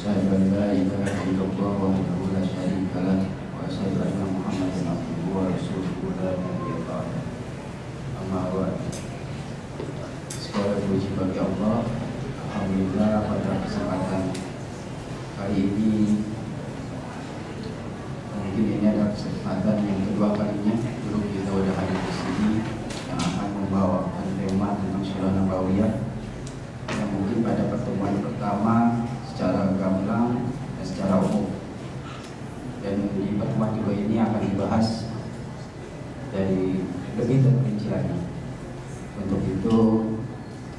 أشهد أن لا إله إلا الله وحده لا شريك له وأشهد أن محمدا عبده ورسوله لا نبي بعده. Amma ba'd. Segala puji bagi Allah. Alhamdulillah pada kesempatan kali ini mungkin ini adalah kesempatan yang kedua kalinya dulu kita sudah hadir di sini yang akan membawakan tema tentang Sirah Nabawiyah yang mungkin pada pertemuan pertama secara gamblang dan secara umum, dan di pertemuan kedua ini akan dibahas dari lebih terperinci lagi. Untuk itu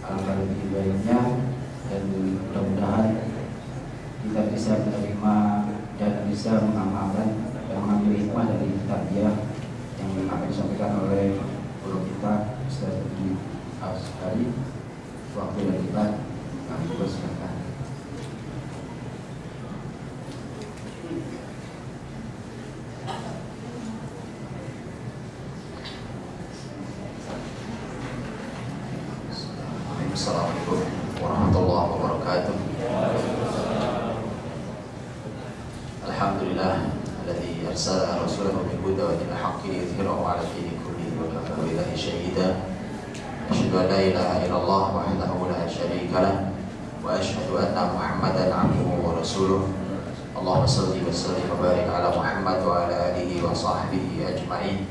alangkah lebih baiknya dan mudah-mudahan kita bisa menerima dan bisa mengamalkan dan mengambil hikmah dari tarbiyah yang akan disampaikan oleh guru kita Ustaz Al-Askari. Waktu dan debat kami persilakan. Assalamualaikum warahmatullahi wabarakatuh. Alhamdulillah alladzi arsala rasulahu bil huda wa dinil haqqi liyudhhirahu 'ala dini kullihi wa kafa billahi shahida. Asyhadu an la ilaha illallah wahdahu la syarika lah wa asyhadu anna Muhammadan 'abduhu wa rasuluh. Allahumma shalli wa sallim wa barik 'ala Muhammad wa 'ala alihi wa sahbihi ajma'in.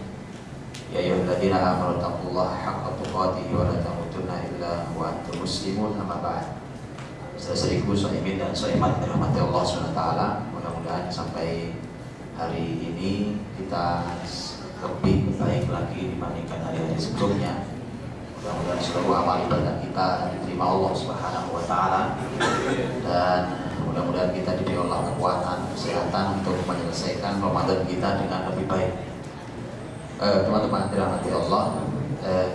Ya ayyuhalladzina amanu taqullaha haqqa tuqatih wa la tamutunna illa wa antum muslimun, amma ba'd. Saudara-saudariku shaimin dan shaimat dirahmati Allah SWT, mudah-mudahan sampai hari ini kita lebih baik lagi dibandingkan hari-hari sebelumnya. Mudah-mudahan seluruh amal ibadah kita diterima Allah Subhanahu wa taala, dan mudah-mudahan kita diberi Allah kekuatan, kesehatan untuk menyelesaikan Ramadan kita dengan lebih baik. Teman-teman dirahmati Allah,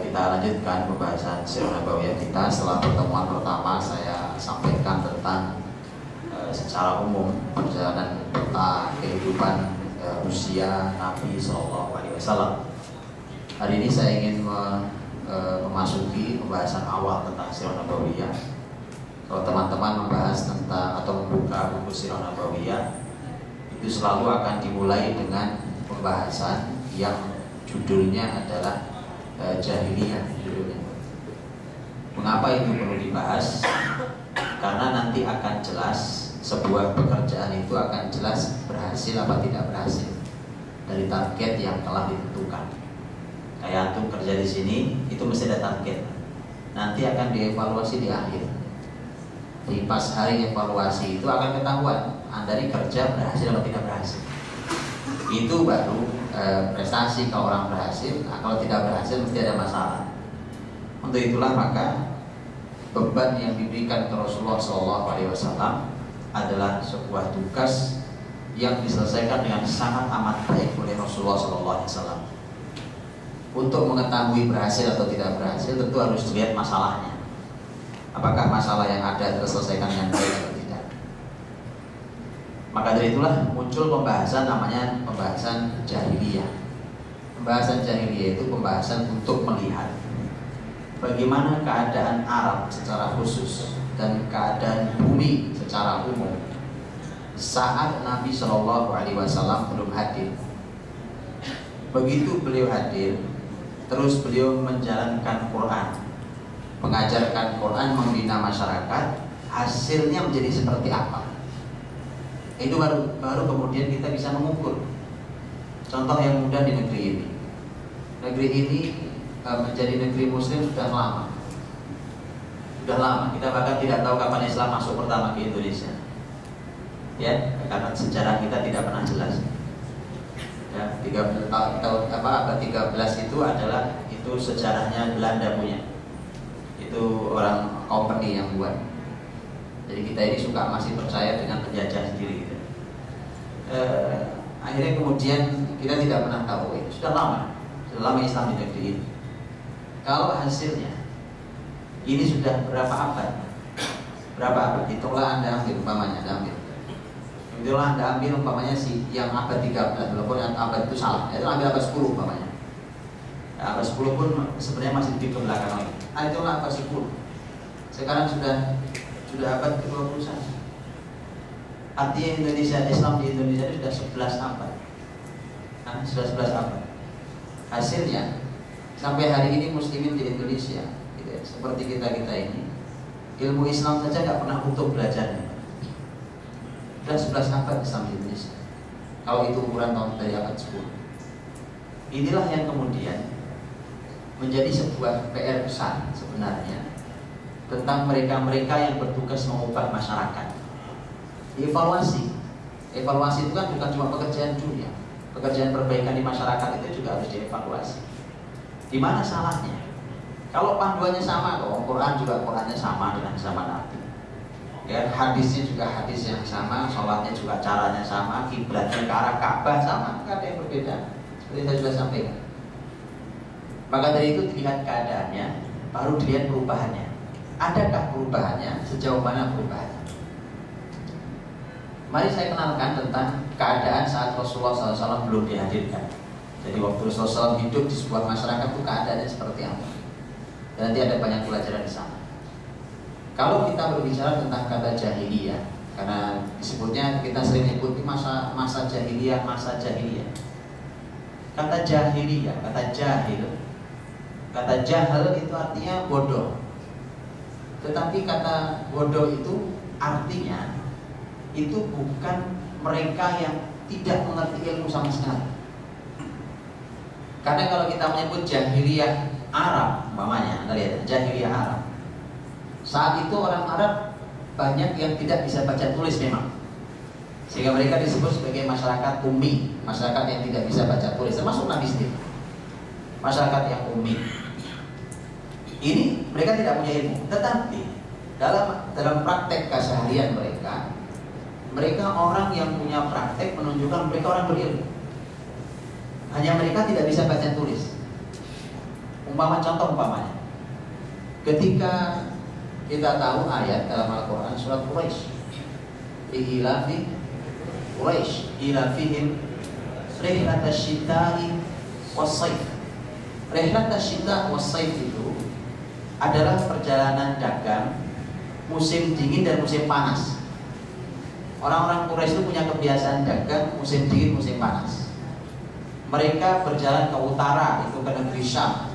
kita lanjutkan pembahasan Sirah Nabawiyah kita. Setelah pertemuan pertama saya sampaikan tentang secara umum perjalanan peta kehidupan usia Nabi SAW. Hari ini saya ingin memasuki pembahasan awal tentang Sirah Nabawiyah. Kalau teman-teman membahas tentang atau membuka buku Sirah Nabawiyah, itu selalu akan dimulai dengan pembahasan yang judulnya adalah jahiliyah judulnya. Mengapa itu perlu dibahas? Karena nanti akan jelas sebuah pekerjaan itu akan jelas berhasil apa tidak berhasil dari target yang telah ditentukan. Kayak antum kerja di sini itu mesti ada target. Nanti akan dievaluasi di akhir. Di pas hari evaluasi itu akan ketahuan Anda di kerja berhasil atau tidak berhasil. Itu baru prestasi kalau orang berhasil. Nah, kalau tidak berhasil mesti ada masalah. Untuk itulah maka beban yang diberikan ke Rasulullah SAW adalah sebuah tugas yang diselesaikan dengan sangat amat baik oleh Rasulullah SAW. Untuk mengetahui berhasil atau tidak berhasil tentu harus dilihat masalahnya. Apakah masalah yang ada terselesaikan dengan baik atau tidak. Maka dari itulah muncul pembahasan namanya pembahasan jahiliyah. Pembahasan jahiliyah itu pembahasan untuk melihat bagaimana keadaan Arab secara khusus dan keadaan bumi secara umum saat Nabi SAW belum hadir. Begitu beliau hadir, terus beliau menjalankan Quran, mengajarkan Quran, membina masyarakat, hasilnya menjadi seperti apa? Itu baru kemudian kita bisa mengukur. Contoh yang mudah di negeri ini. Negeri ini menjadi negeri muslim sudah lama. Sudah lama. Kita bahkan tidak tahu kapan Islam masuk pertama ke Indonesia. Ya, karena sejarah kita tidak pernah jelas. Ya, 13 tahun abad 13 itu adalah itu sejarahnya Belanda punya. Itu orang company yang buat. Jadi kita ini suka masih percaya dengan penjajah sendiri gitu. Akhirnya kemudian kita tidak pernah tahu itu sudah lama Islam di negeri ini. Kalau hasilnya ini sudah berapa abad? Hitunglah Anda ambil umpamanya, Anda ambil umpamanya si yang abad 13, walaupun abad itu salah, itu ambil abad 10 umpamanya. Abad 10 pun sebenarnya masih di belakang lagi. Itulah abad 10. Sekarang sudah abad ke-21. Artinya Islam di Indonesia itu sudah 11 abad. Nah, sudah 11 abad. Hasilnya sampai hari ini muslimin di Indonesia gitu ya, seperti kita ini, ilmu Islam saja nggak pernah utuh belajarnya. Sudah 11 abad Islam di Indonesia. Kalau itu ukuran tahun dari abad 10. Inilah yang kemudian menjadi sebuah PR besar sebenarnya tentang mereka-mereka yang bertugas mengubah masyarakat. Evaluasi itu kan bukan cuma pekerjaan dunia, pekerjaan perbaikan di masyarakat itu juga harus dievaluasi. Di mana salahnya? Kalau panduannya sama, kok Quran juga Qurannya sama dengan zaman Nabi. Ya, hadisnya juga hadis yang sama, sholatnya juga caranya sama, kiblatnya ke arah Ka'bah sama, nggak ada yang berbeda. Seperti saya sudah sampaikan. Maka dari itu dilihat keadaannya, baru dilihat perubahannya. Adakah perubahannya? Sejauh mana perubahannya? Mari saya kenalkan tentang keadaan saat Rasulullah SAW belum dihadirkan. Jadi waktu Rasulullah SAW hidup di sebuah masyarakat itu keadaannya seperti apa? Dan nanti ada banyak pelajaran di sana. Kalau kita berbicara tentang kata jahiliyah, karena disebutnya kita sering ikuti masa jahiliyah. Kata jahiliyah, kata jahil itu artinya bodoh. Tetapi kata bodoh itu artinya itu bukan mereka yang tidak mengerti ilmu sama sekali. Karena kalau kita menyebut jahiliyah Arab, umpamanya, Anda lihat jahiliyah Arab. Saat itu orang Arab banyak yang tidak bisa baca tulis memang, sehingga mereka disebut sebagai masyarakat ummi, masyarakat yang tidak bisa baca tulis, termasuk Nabi sendiri, masyarakat yang ummi. Ini mereka tidak punya ilmu, tetapi dalam praktek keseharian mereka orang yang punya praktek menunjukkan mereka orang berilmu. Hanya mereka tidak bisa baca tulis. Umpamanya, ketika kita tahu ayat dalam Al-Quran surat Quraisy, Ilafi Quraisy ilafihim rihlatash shita'i was-sayf. Rihlatash shita' was-sayf itu adalah perjalanan dagang musim dingin dan musim panas. Orang-orang Quraisy itu punya kebiasaan dagang musim dingin, musim panas. Mereka berjalan ke utara, itu ke negeri Syam,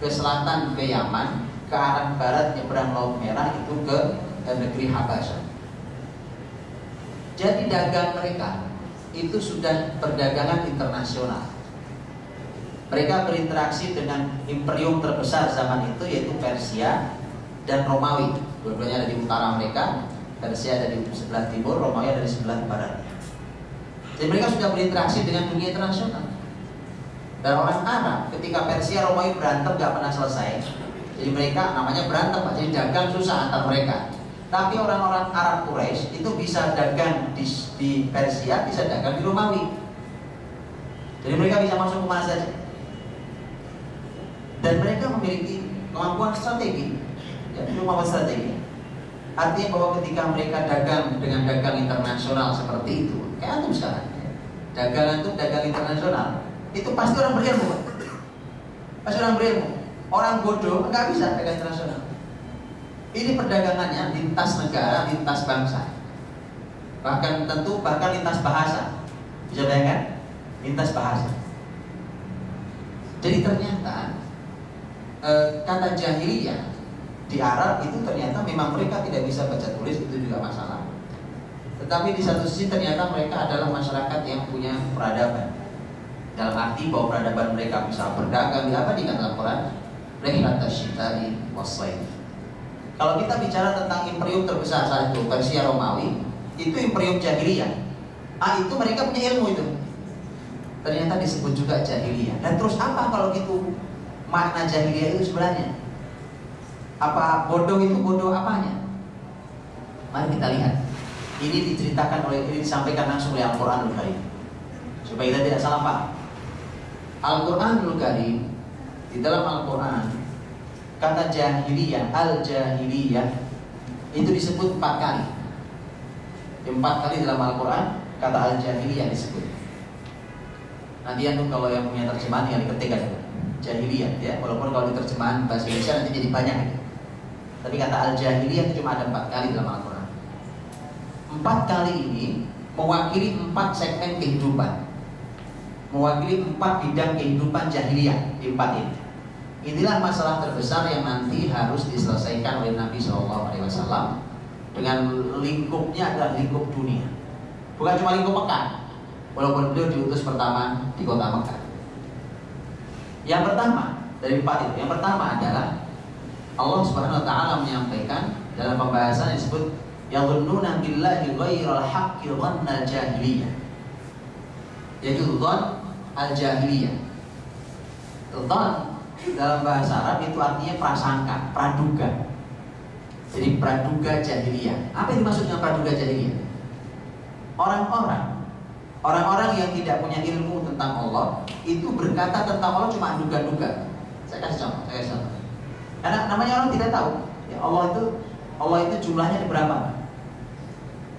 ke selatan ke Yaman, ke arah barat nyebrang Laut Merah itu ke negeri Habasyah. Jadi dagang mereka itu sudah perdagangan internasional. Mereka berinteraksi dengan imperium terbesar zaman itu, yaitu Persia dan Romawi. Dua-duanya ada di utara mereka. Persia ada di sebelah timur, Romawi ada di sebelah barat. Jadi mereka sudah berinteraksi dengan dunia internasional. Dan orang Arab ketika Persia Romawi berantem gak pernah selesai. Jadi mereka namanya berantem, jadi dagang susah antar mereka. Tapi orang-orang Arab Quraisy itu bisa dagang di Persia, bisa dagang di Romawi. Jadi mereka bisa masuk ke mana saja. Dan mereka memiliki kemampuan strategi, kemampuan strategi. Artinya bahwa ketika mereka dagang dengan dagang internasional seperti itu, kayak antum sekarang, dagangan itu dagang internasional, itu pasti orang berilmu. Pasti orang berilmu. Orang bodoh nggak bisa dagang internasional. Ini perdagangannya lintas negara, lintas bangsa, bahkan lintas bahasa. Bisa bayangkan? Lintas bahasa. Jadi ternyata kata jahiliyah di Arab itu ternyata memang mereka tidak bisa baca tulis, itu juga masalah. Tetapi di satu sisi ternyata mereka adalah masyarakat yang punya peradaban. Dalam arti bahwa peradaban mereka bisa berdagang, apa di dalam Quran? Rihlatash shita'i was-sayf. Kalau kita bicara tentang imperium terbesar saat itu, Persia Romawi, itu imperium jahiliyah. Itu mereka punya ilmu itu. Ternyata disebut juga jahiliyah. Dan terus apa kalau gitu makna jahiliyah itu sebenarnya? Apa bodoh itu bodoh apanya? Mari kita lihat. Ini disampaikan langsung oleh Al-Quranul Karim supaya kita tidak salah paham. Al-Quranul Karim, di dalam Al-Quran kata jahiliyah, al-jahiliyah itu disebut 4 kali. 4 kali dalam Al-Quran kata al-jahiliyah disebut. Nanti kalau yang punya terjemahan yang diketik aja jahiliyah ya, walaupun kalau diterjemahan bahasa Indonesia nanti jadi banyak. Tapi kata al-jahiliyah itu cuma ada 4 kali dalam Al-Quran. 4 kali ini mewakili 4 segmen kehidupan, mewakili 4 bidang kehidupan jahiliyah di 4 ini. Inilah masalah terbesar yang nanti harus diselesaikan oleh Nabi SAW dengan lingkupnya adalah lingkup dunia, bukan cuma lingkup Mekah, walaupun beliau diutus pertama di kota Mekah. Yang pertama dari 4 itu, yang pertama adalah Allah Subhanahu wa taala menyampaikan dalam pembahasan yang disebut yadhunnuna billahi ghairal haqqi dhannal jahiliyah, yaitu dhon al-jahiliyah. Dhon dalam bahasa Arab itu artinya prasangka, praduga. Jadi praduga jahiliyah. Apa yang dimaksud dengan praduga jahiliyah? Orang-orang yang tidak punya ilmu tentang Allah itu berkata tentang Allah cuma duga-duga. Saya kasih contoh. Karena namanya orang tidak tahu ya, Allah itu jumlahnya ada berapa.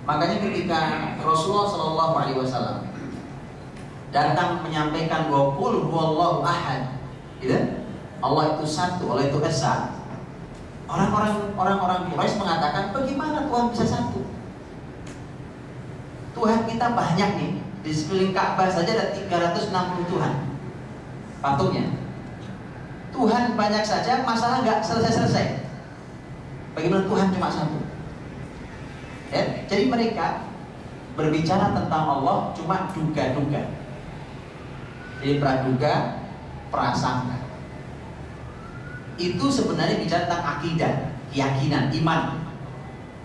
Makanya ketika Rasulullah SAW datang menyampaikan wa qul huwallahu ahad, gitu? Allah itu satu, Allah itu esa. Orang-orang Quraisy mengatakan, bagaimana Tuhan bisa satu? Tuhan kita banyak nih, di sekeliling Ka'bah saja ada 360 Tuhan patungnya. Tuhan banyak saja, masalah nggak selesai-selesai. Bagaimana Tuhan cuma satu? Ya, jadi mereka berbicara tentang Allah cuma duga-duga. Jadi praduga, prasangka. Itu sebenarnya bicara tentang akidah, keyakinan, iman.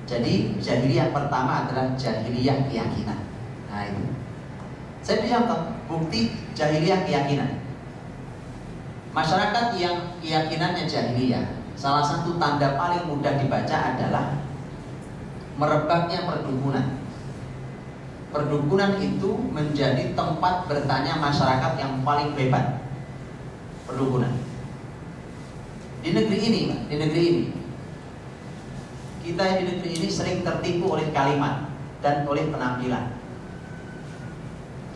Jadi jahiliyah pertama adalah jahiliyah keyakinan. Nah itu. Saya beri contoh bukti jahiliyah keyakinan. Masyarakat yang keyakinannya jahiliyah, salah satu tanda paling mudah dibaca adalah merebaknya perdukunan. Perdukunan itu menjadi tempat bertanya masyarakat yang paling hebat. Perdukunan. Di negeri ini, kita di negeri ini sering tertipu oleh kalimat dan oleh penampilan.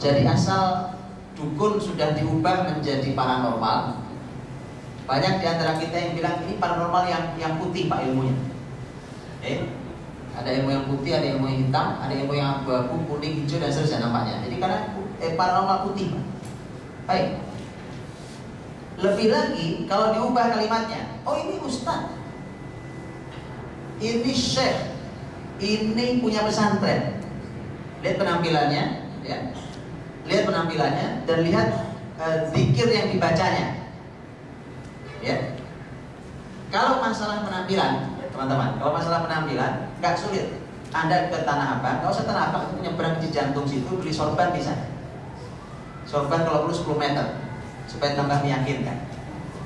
Jadi asal dukun sudah diubah menjadi paranormal, banyak di antara kita yang bilang ini paranormal yang putih pak ilmunya. Ada ilmu yang putih, ada ilmu yang hitam, ada ilmu yang abu-abu, kuning, hijau dan seterusnya nampaknya. Jadi karena paranormal putih pak. Baik. Lebih lagi kalau diubah kalimatnya, oh ini ustaz, ini syekh, ini punya pesantren. Lihat penampilannya, ya. Lihat penampilannya dan lihat zikir yang dibacanya. Ya. Kalau masalah penampilan, ya, teman-teman, kalau masalah penampilan nggak sulit. Anda ke Tanah Abang, nggak usah Tanah Abang, itu nyebrang di jantung situ beli sorban bisa. Sorban kalau perlu 10 meter supaya tambah meyakinkan.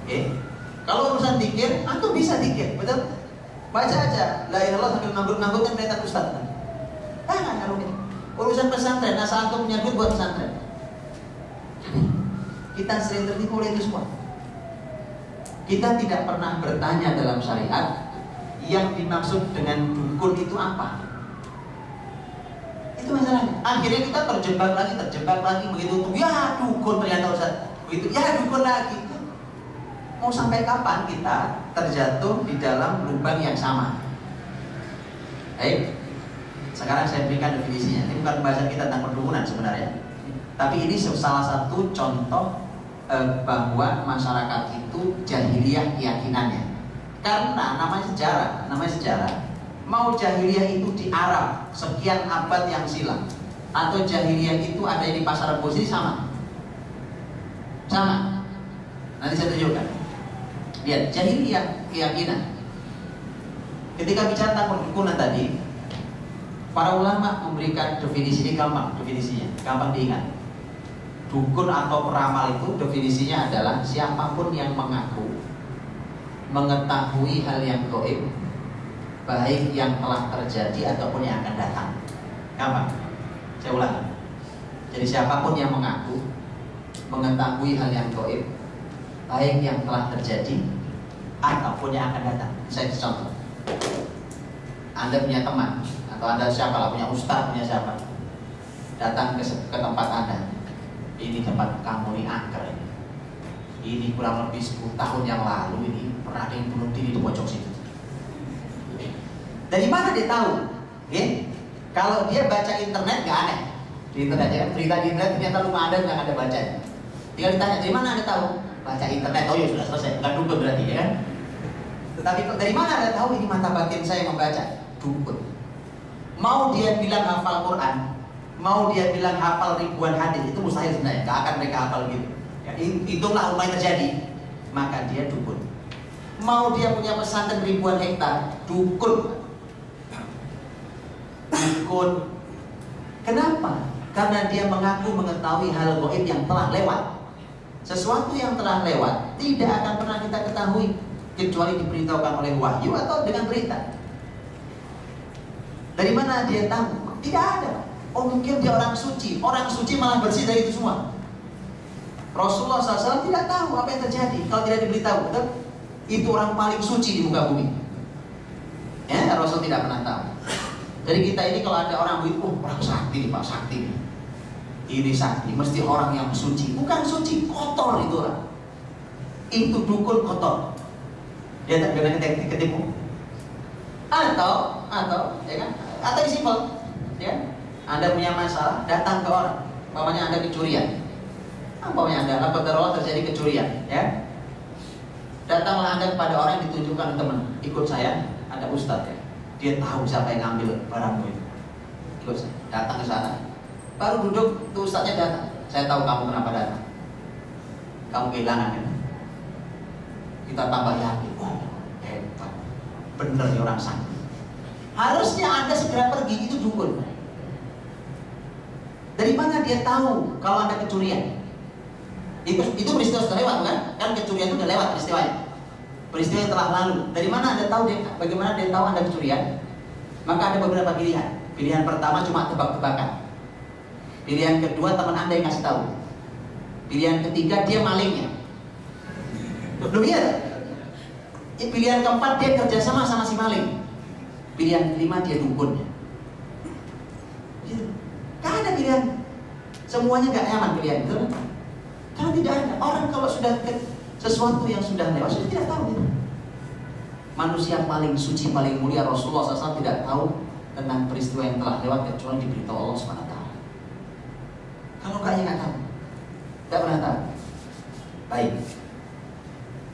Oke. Kalau urusan zikir, antum bisa zikir, betul? Baca aja la ilaha illallah sambil nanggut-nanggut kan kelihatan ustaz. Nggak rumit. Urusan pesantren, asal antum punya duit buat pesantren. Kita sering tertipu oleh itu semua. Kita tidak pernah bertanya dalam syariat yang dimaksud dengan dukun itu apa. Itu masalahnya. Akhirnya kita terjebak lagi begitu tuh ya dukun ternyata ustaz. Begitu ya dukun lagi. Mau sampai kapan kita terjatuh di dalam lubang yang sama? Baik. Sekarang saya berikan definisinya. Ini bukan pembahasan kita tentang perdukunan sebenarnya. Tapi ini salah satu contoh bahwa masyarakat itu jahiliyah keyakinannya. Karena namanya sejarah. Mau jahiliyah itu di Arab sekian abad yang silam, atau jahiliyah itu ada di pasar Rebo sini sama. Nanti saya tunjukkan. Lihat jahiliyah keyakinan. Ketika bicara tentang perdukunan tadi, para ulama memberikan definisi ini gampang diingat. Dukun atau peramal itu definisinya adalah siapapun yang mengaku mengetahui hal yang gaib, baik yang telah terjadi ataupun yang akan datang. Gampang. Saya ulang. Jadi siapapun yang mengaku mengetahui hal yang gaib, baik yang telah terjadi ataupun yang akan datang. Saya contoh. Anda punya teman atau Anda siapa lah, punya ustaz, punya siapa, datang ke tempat Anda. Ini tempat kamu ini angker ini. Ini kurang lebih 10 tahun yang lalu ini pernah ada yang bunuh diri di pojok situ. Dari mana dia tahu? Ya? Kalau dia baca internet nggak aneh. Di internet ya, berita di internet ternyata rumah Anda nggak ada baca. Tinggal ditanya, dari mana Anda tahu? Baca internet, oh ya sudah selesai, bukan dukun berarti ya kan? Tetapi dari mana Anda tahu ini mata batin saya membaca? Dukun. Mau dia bilang hafal Quran, mau dia bilang hafal ribuan hadis, itu mustahil sebenarnya, nggak akan mereka hafal gitu. Ya, itulah umumnya terjadi, maka dia dukun. Mau dia punya pesantren ribuan hektar, dukun. Dukun. Kenapa? Karena dia mengaku mengetahui hal gaib yang telah lewat. Sesuatu yang telah lewat tidak akan pernah kita ketahui kecuali diberitahukan oleh wahyu atau dengan berita. Dari mana dia tahu? Tidak ada. Oh mungkin dia orang suci malah bersih dari itu semua. Rasulullah SAW tidak tahu apa yang terjadi kalau tidak diberitahu. Betul? Itu orang paling suci di muka bumi. Ya, Rasul tidak pernah tahu. Jadi kita ini kalau ada orang begitu, oh orang sakti nih Pak, sakti nih. Ini sakti, mesti orang yang suci. Bukan suci, kotor itu orang. Itu dukun kotor. Dia tak bilang ketipu. Atau ya kan? Atau simpel, ya. Anda punya masalah, datang ke orang. Umpamanya Anda kecurian. Umpamanya Anda Allah terjadi kecurian, ya. Datanglah Anda kepada orang yang ditunjukkan teman. Ikut saya, ada ustadz ya. Dia tahu siapa yang ngambil barangmu itu. Ikut saya, datang ke sana. Baru duduk, tuh ustadznya datang. Saya tahu kamu kenapa datang. Kamu kehilangan kan? Kita tambah yakin. Wah, hebat. Bener nih orang sakti. Harusnya Anda segera pergi, itu dukun. Dari mana dia tahu kalau Anda kecurian? Itu peristiwa sudah lewat kan? Kan kecurian itu sudah lewat peristiwanya. Peristiwa yang telah lalu. Dari mana Anda tahu bagaimana dia tahu Anda kecurian? Maka ada beberapa pilihan. Pilihan pertama cuma tebak-tebakan. Pilihan kedua teman Anda yang kasih tahu. Pilihan ketiga dia malingnya. Belum ya? Pilihan keempat dia kerjasama sama si maling. Pilihan kelima dia dukunnya. Gak ada pilihan. Semuanya gak nyaman pilihan itu. Karena tidak ada. Orang kalau sudah sesuatu yang sudah lewat sudah tidak tahu gitu. Manusia paling suci, paling mulia Rasulullah SAW tidak tahu tentang peristiwa yang telah lewat kecuali diberitahu Allah SWT. Kalau enggak ya nggak tahu, tidak pernah tahu. Baik.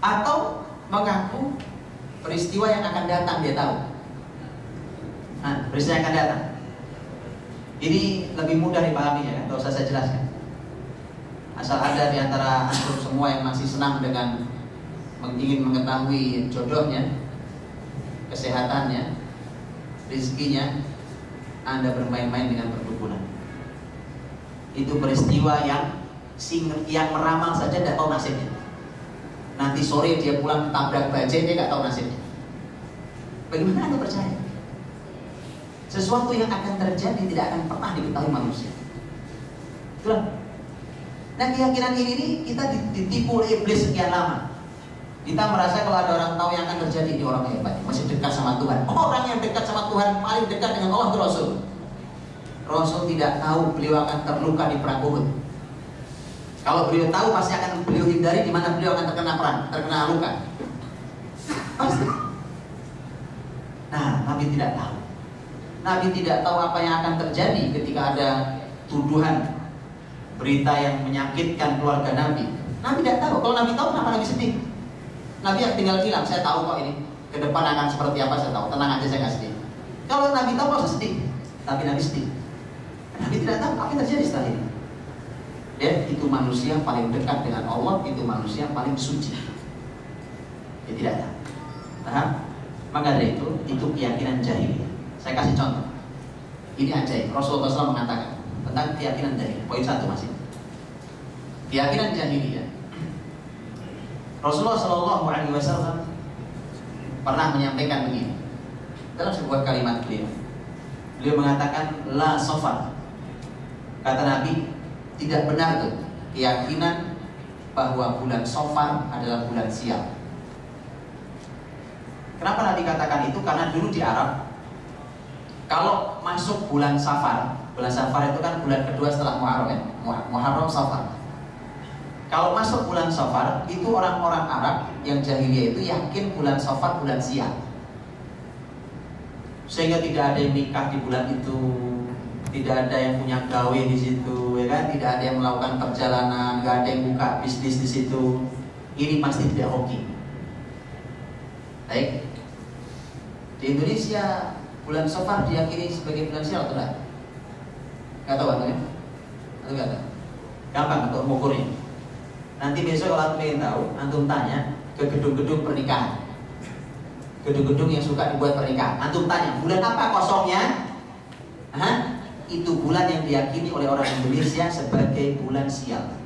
Atau mengaku peristiwa yang akan datang dia tahu. Nah, peristiwa yang akan datang. Ini lebih mudah dipahami ya, tidak usah saya jelaskan. Asal ada di antara antum semua yang masih senang dengan ingin mengetahui jodohnya, kesehatannya, rezekinya, Anda bermain-main dengan perdukunan. Itu peristiwa yang meramal saja tidak tahu nasibnya. Nanti sore dia pulang tabrak bajai, dia nggak tahu nasibnya. Bagaimana Anda percaya? Sesuatu yang akan terjadi tidak akan pernah diketahui manusia. Itulah. Nah keyakinan ini kita ditipu oleh iblis sekian lama. Kita merasa kalau ada orang tahu yang akan terjadi, ini orang hebat, masih dekat sama Tuhan. Orang yang dekat sama Tuhan paling dekat dengan Allah itu Rasul. Rasul tidak tahu beliau akan terluka di perang Uhud. Kalau beliau tahu pasti akan beliau hindari di mana beliau akan terkena luka. Pasti. Nah, Nabi tidak tahu. Nabi tidak tahu apa yang akan terjadi ketika ada tuduhan, berita yang menyakitkan keluarga Nabi. Nabi tidak tahu. Kalau Nabi tahu, kenapa Nabi sedih? Nabi tinggal bilang, saya tahu kok ini ke depan akan seperti apa, saya tahu. Tenang aja, saya nggak sedih. Kalau Nabi tahu, pasti sedih. Tapi Nabi sedih. Nabi tidak tahu apa yang terjadi setelah ini. Ya, itu manusia paling dekat dengan Allah, itu manusia paling suci. Dia tidak tahu. Paham? Maka dari itu keyakinan jahiliyah. Saya kasih contoh. Ini ajaib. Rasulullah SAW mengatakan tentang keyakinan jahiliyah. Poin 1 masih. Keyakinan jahiliyah. Rasulullah SAW pernah menyampaikan begini dalam sebuah kalimat beliau. Beliau mengatakan la safar. Kata Nabi, tidak benar tuh keyakinan bahwa bulan Safar adalah bulan sial. Kenapa Nabi katakan itu? Karena dulu di Arab, kalau masuk bulan Safar itu kan bulan kedua setelah Muharram ya, Muharram Safar. Kalau masuk bulan Safar, itu orang-orang Arab yang jahiliyah itu yakin bulan Safar bulan sial. sehingga tidak ada yang nikah di bulan itu, tidak ada yang punya gawe di situ, ya kan? Tidak ada yang melakukan perjalanan, nggak ada yang buka bisnis di situ. Ini pasti tidak hoki. Baik. Di Indonesia bulan Safar diyakini sebagai bulan sial atau tidak? Nggak tahu atau ya? Atau nggak tahu? Gampang untuk mengukurnya. Nanti besok kalau antum ingin tahu, antum tanya ke gedung-gedung pernikahan, gedung-gedung yang suka dibuat pernikahan. Antum tanya, bulan apa kosongnya? Itu bulan yang diyakini oleh orang Indonesia sebagai bulan sial.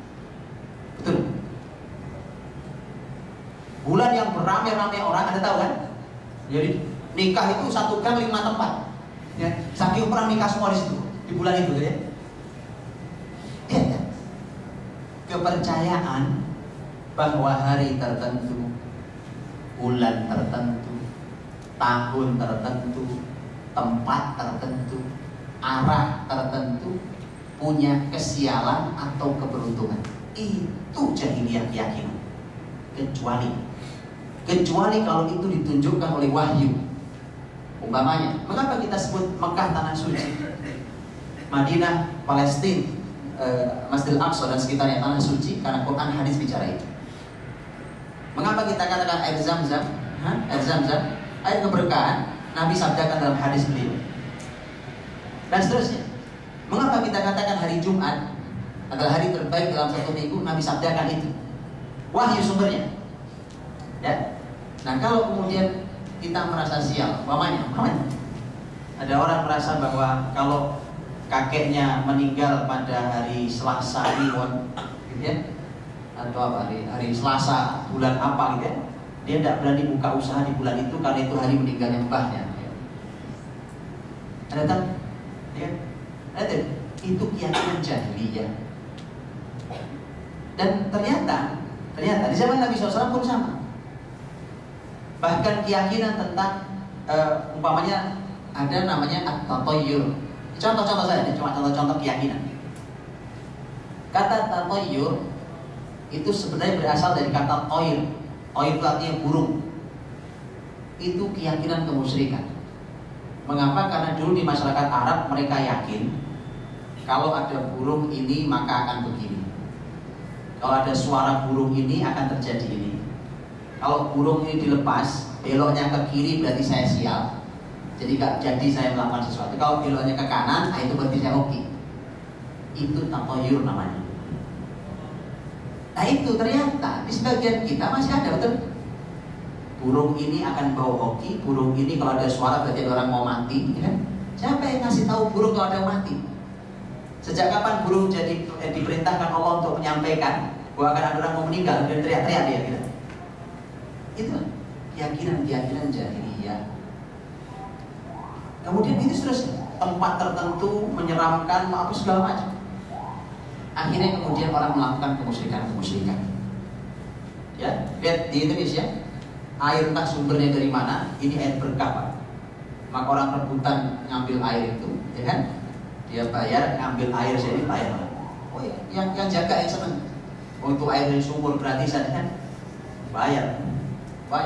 Betul. Bulan yang beramai-ramai orang, Anda tahu kan? Jadi nikah itu satu gang 5 tempat. Ya, saking orang nikah semua di situ di bulan itu, ya. Kepercayaan bahwa hari tertentu, bulan tertentu, tahun tertentu, tempat tertentu, arah tertentu punya kesialan atau keberuntungan. Itu jahiliyah keyakinan. Kecuali kalau itu ditunjukkan oleh wahyu. Umpamanya, mengapa kita sebut Mekah tanah suci, Madinah, Palestina, Masjidil Aqsa dan sekitarnya tanah suci? Karena Quran hadis bicara itu. Mengapa kita katakan air Zam-Zam? Air Zam-Zam, air keberkahan, Nabi sabdakan dalam hadis beliau. Dan seterusnya. Mengapa kita katakan hari Jumat adalah hari terbaik dalam satu minggu? Nabi sabdakan itu. Wahyu sumbernya. Ya. Nah, kalau kemudian kita merasa sial, umpamanya ada orang merasa bahwa kalau kakeknya meninggal pada hari Selasa Kliwon, gitu ya, atau apa hari Selasa bulan apa gitu ya, dia tidak berani buka usaha di bulan itu karena itu hari meninggalnya mbahnya. Ada tak? Ya, ada. Itu keyakinan jahiliyah. Dan ternyata di zaman Nabi SAW pun sama. Bahkan keyakinan tentang umpamanya ada namanya at-tatayyur. Contoh-contoh saja, cuma contoh-contoh keyakinan. Kata tatayyur itu sebenarnya berasal dari kata toir. Toir itu artinya burung. Itu keyakinan kemusyrikan. Mengapa? Karena dulu di masyarakat Arab mereka yakin kalau ada burung ini maka akan begini. Kalau ada suara burung ini akan terjadi ini. Kalau burung ini dilepas, beloknya ke kiri berarti saya sial. Jadi gak jadi saya melakukan sesuatu. Kalau beloknya ke kanan, itu berarti saya hoki. Itu tatayyur namanya. Nah itu ternyata di sebagian kita masih ada, betul? Burung ini akan bawa hoki. Burung ini kalau ada suara berarti ada orang mau mati, kan? Siapa yang ngasih tahu burung kalau ada yang mati? Sejak kapan burung jadi diperintahkan Allah untuk menyampaikan bahwa akan ada orang mau meninggal dan teriak-teriak dia gitu? Itu keyakinan jahiliyah. Kemudian itu seterusnya, tempat tertentu menyeramkan, apa segala macam. Akhirnya kemudian orang melakukan kemusyrikan. Ya, lihat di Indonesia, air entah sumbernya dari mana, ini air berkah, Pak. Maka orang rebutan ngambil air itu, ya kan? Dia bayar, ngambil air jadi bayar. Oh ya, yang jaga yang seneng. Untuk air dari sumur gratisan kan, bayar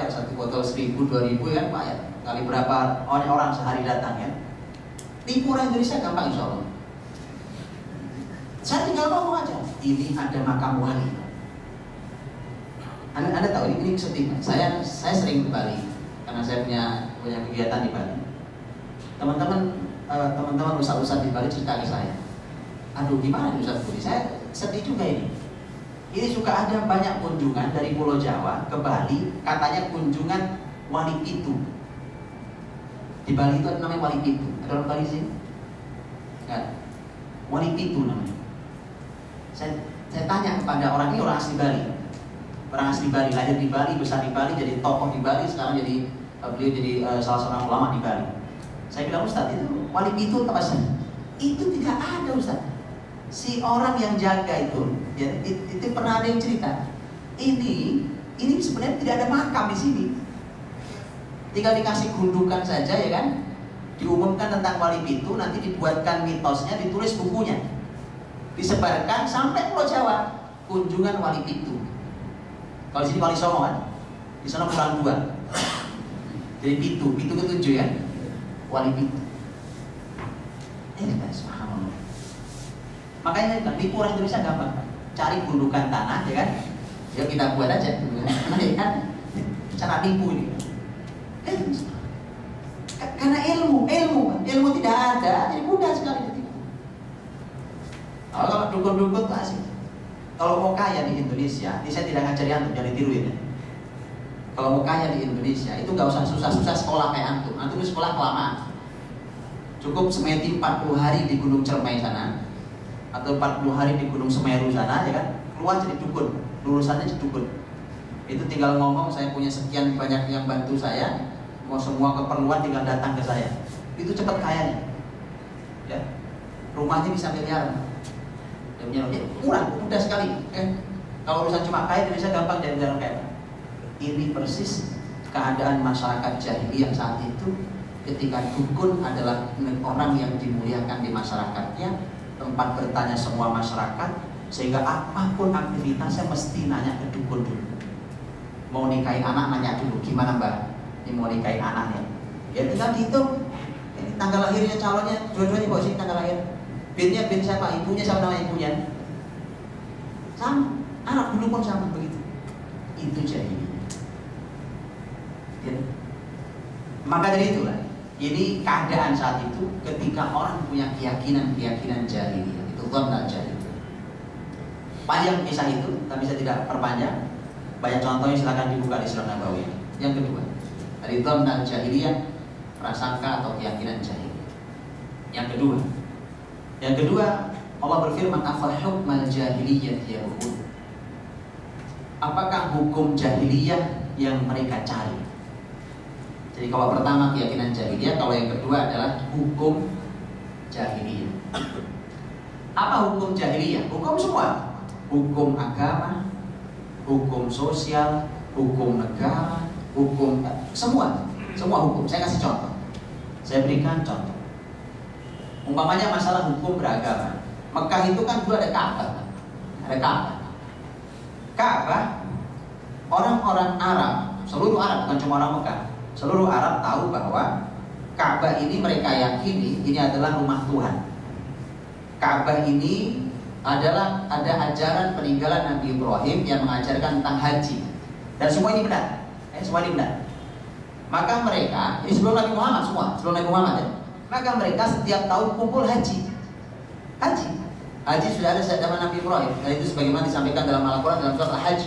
satu botol 1.000, 2.000 kan bayar. Kali berapa orang sehari datang ya. Tipu orang Indonesia gampang insya Allah. Saya tinggal ngomong aja, ini ada makam wali. Anda tahu ini kesettingan. Saya sering ke Bali karena saya punya kegiatan di Bali. Teman-teman ustaz-ustaz di Bali cerita ke saya. Aduh gimana nih Ustaz Budi? Saya sedih juga ini. Ini suka ada banyak kunjungan dari Pulau Jawa ke Bali, katanya kunjungan wali pitu. Di Bali itu ada namanya wali pitu. Ada orang Bali sini? Enggak. Wali pitu namanya. Saya tanya kepada orang ini, orang asli Bali. Orang asli Bali, lahir di Bali, besar di Bali, jadi tokoh di Bali, sekarang beliau jadi salah seorang ulama di Bali. Saya bilang, Ustaz, itu wali pitu apa sih? Itu tidak ada, Ustaz. Si orang yang jaga itu, ya, itu pernah ada yang cerita. Ini sebenarnya tidak ada makam di sini. Tinggal dikasih gundukan saja, ya kan? Diumumkan tentang wali pitu, nanti dibuatkan mitosnya, ditulis bukunya, disebarkan sampai Pulau Jawa. Kunjungan wali pitu. Kalau di sini wali songo kan, di sana kurang 2. Jadi pitu ketujuh ya. wali pintu. Ini kan subhanallah. Makanya tipu orang Indonesia gampang. Cari gundukan tanah, ya kan? Ya kita buat aja, ya kan? Cara tipu ini. Karena ilmu tidak ada, jadi mudah sekali ditipu. Kalau dukun-dukun tuh asik. Kalau mau kaya di Indonesia, ini saya tidak ngajari antum, jangan ditiruin ya. Kalau mau kaya di Indonesia, itu gak usah susah-susah sekolah kayak antum. Antum itu sekolah kelamaan. Cukup semeti 40 hari di Gunung Cermai sana, atau 40 hari di Gunung Semeru sana, ya kan? Keluar jadi dukun, lulusannya jadi dukun. Itu tinggal ngomong, saya punya sekian banyak yang bantu saya, mau semua keperluan tinggal datang ke saya. Itu cepat kayanya. Ya. Rumahnya bisa miliaran. Dia punya murah, mudah sekali. Kalau urusan cuma kaya, Indonesia gampang jalan-jalan kaya. Ini persis keadaan masyarakat jahiliyah saat itu, ketika dukun adalah orang yang dimuliakan di masyarakatnya, tempat bertanya semua masyarakat, sehingga apapun aktivitasnya mesti nanya ke dukun dulu. Mau nikahin anak nanya dulu, gimana mbak? Ini mau nikahin anaknya, ya tinggal dihitung. Ini tanggal lahirnya calonnya, dua-duanya bawa sini tanggal lahir. Binnya bin siapa, ibunya siapa nama ibunya? Sama, anak dulu pun sama begitu. Itu jahiliyah. Ya. Maka dari itulah, ini keadaan saat itu ketika orang punya keyakinan jahiliyah, itu dhanna jahiliyah. Panjang kisah itu, tapi saya tidak perpanjang. Banyak contohnya, silakan dibuka di Sirah Nabawiyah. Yang kedua, dari dhanna jahiliyah, prasangka atau keyakinan jahiliyah. Yang kedua, Allah berfirman, afa hukmal jahiliyah yabghun. Apakah hukum jahiliyah yang mereka cari? Jadi kalau pertama keyakinan jahiliyah, kalau yang kedua adalah hukum jahiliyah. Apa hukum jahiliyah? Hukum semua. Hukum agama, hukum sosial, hukum negara, hukum semua hukum. Saya kasih contoh. Saya berikan contoh. Umpamanya masalah hukum beragama. Mekah itu kan dulu ada Ka'bah. Ada Ka'bah. Ka'bah, orang-orang Arab, seluruh Arab, bukan cuma orang Mekah. Seluruh Arab tahu bahwa Ka'bah ini mereka yakini ini adalah rumah Tuhan. Ka'bah ini adalah ada ajaran peninggalan Nabi Ibrahim yang mengajarkan tentang haji. Dan semua ini benar. Semua ini benar. Maka mereka, ini sebelum Nabi Muhammad semua, sebelum Nabi Muhammad ya. Maka mereka setiap tahun kumpul haji. Haji sudah ada sejak zaman Nabi Ibrahim. Dan itu sebagaimana disampaikan dalam Al-Quran dalam surat Al-Hajj.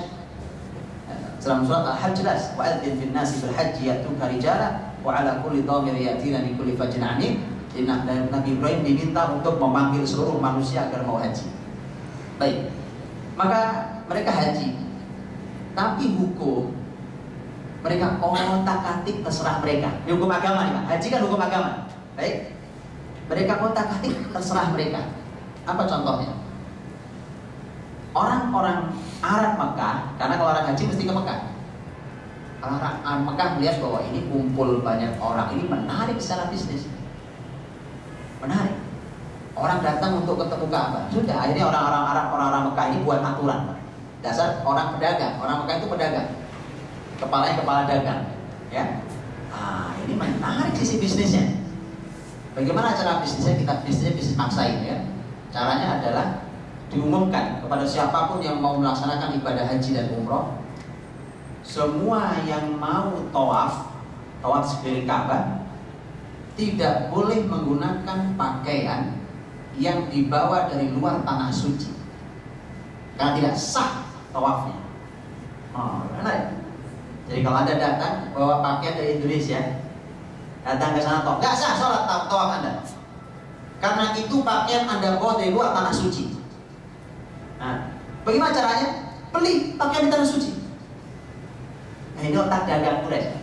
Dalam surat Al-Hajj jelas, wa'adzin fil nasi bil hajji ya'tuka rijala wa 'ala kulli dhamir ya'tina min kulli fajjin 'amik. Dan Nabi Ibrahim diminta untuk memanggil seluruh manusia agar mau haji. Baik. Maka mereka haji. Tapi hukum mereka otak-atik terserah mereka. Ini hukum agama nih, Pak. Haji kan hukum agama. Baik. Mereka otak-atik terserah mereka. Apa contohnya? Orang-orang Arab Mekah, karena kalau orang haji mesti ke Mekah. Orang Mekah melihat bahwa ini kumpul banyak orang, ini menarik secara bisnis. Menarik. Orang datang untuk ketemu Ka'bah. Sudah, akhirnya orang-orang Arab, orang-orang Mekah ini buat aturan. Dasar orang pedagang, orang Mekah itu pedagang. Kepalanya kepala dagang, ya. Ini menarik sisi bisnisnya. Bagaimana cara bisnisnya? Kita bisnisnya bisnis maksain, ya. Caranya adalah diumumkan kepada siapapun yang mau melaksanakan ibadah haji dan umroh, semua yang mau tawaf sekeliling Ka'bah tidak boleh menggunakan pakaian yang dibawa dari luar tanah suci, karena tidak sah tawafnya. Benar. Jadi kalau Anda datang bawa pakaian dari Indonesia, datang ke sana nggak sah sholat tawaf Anda, karena itu pakaian Anda bawa dari luar tanah suci. Nah, bagaimana caranya? Beli pakaian di tanah suci. Nah, ini otak dagang Quraisy.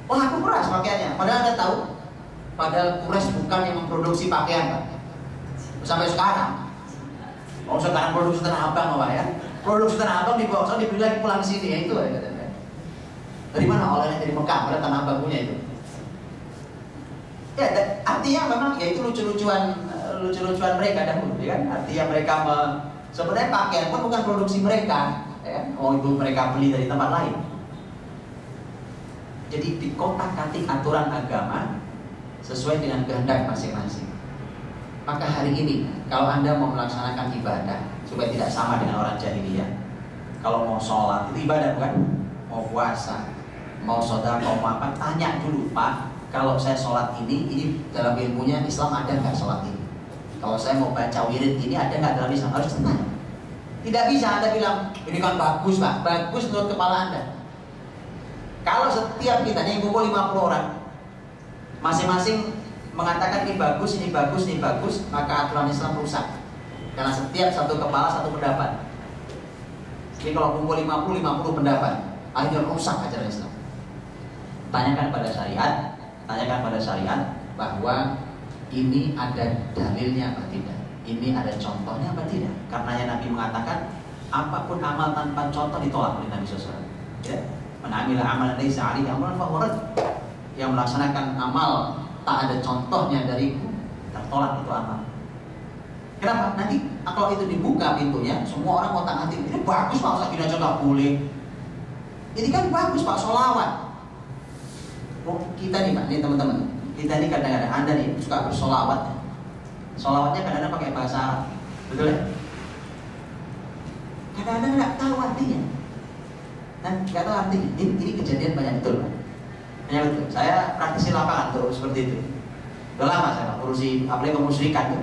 Wah, aku keras pakaiannya. Padahal Anda tahu, padahal Quraisy bukan yang memproduksi pakaian, Pak. Sampai sekarang. Sekarang produksi Tanah Abang, Pak, ya. Produksi Tanah Abang dibawa sana, dibeli lagi pulang sini, ya itu. Dari mana? Olehnya dari Mekah, padahal Tanah Abang punya itu. Ya, artinya memang ya itu lucu-lucuan mereka dahulu, ya kan? Artinya mereka sebenarnya pakaian pun bukan produksi mereka, ya. Itu mereka beli dari tempat lain. Jadi di kotak-katik aturan agama sesuai dengan kehendak masing-masing. Maka hari ini kalau Anda mau melaksanakan ibadah supaya tidak sama dengan orang jahiliyah, kalau mau sholat itu ibadah bukan? Mau puasa, mau sedekah, mau apa? Tanya dulu, Pak, kalau saya sholat ini dalam ilmunya Islam ada nggak sholat ini? Kalau saya mau baca wirid ini ada nggak dalam Islam? Harus tanya. Tidak bisa Anda bilang ini kan bagus Pak, bagus menurut kepala Anda. Kalau setiap kita yang kumpul 50 orang, masing-masing mengatakan ini bagus, ini bagus, ini bagus, maka aturan Islam rusak. Karena setiap satu kepala satu pendapat. Jadi kalau kumpul 50 pendapat, akhirnya rusak ajaran Islam. Tanyakan pada syariat bahwa ini ada dalilnya apa tidak, ini ada contohnya apa tidak. Karena Nabi mengatakan apapun amal tanpa contoh ditolak oleh Nabi SAW. Ya, menambil amalan laisa alaihi amrun fahuwa rad. Yang melaksanakan amal tak ada contohnya dariku, tertolak itu amal. Kenapa? Nanti kalau itu dibuka pintunya, semua orang mau taati. Ini bagus Pak, sakit aja nggak boleh. Ini kan bagus Pak, sholawat. Oh, kita nih Pak, nih teman-teman, kita nih kadang-kadang Anda nih suka bersolawat. Sholawatnya kadang-kadang pakai bahasa Arab, betul ya? Kadang-kadang nggak tahu artinya. Dan nggak tahu artinya. Ini kejadian banyak betul Pak. Banyak betul. Saya praktisi lapangan tuh seperti itu. Udah lama saya ngurusi apalagi kemusyrikan tuh.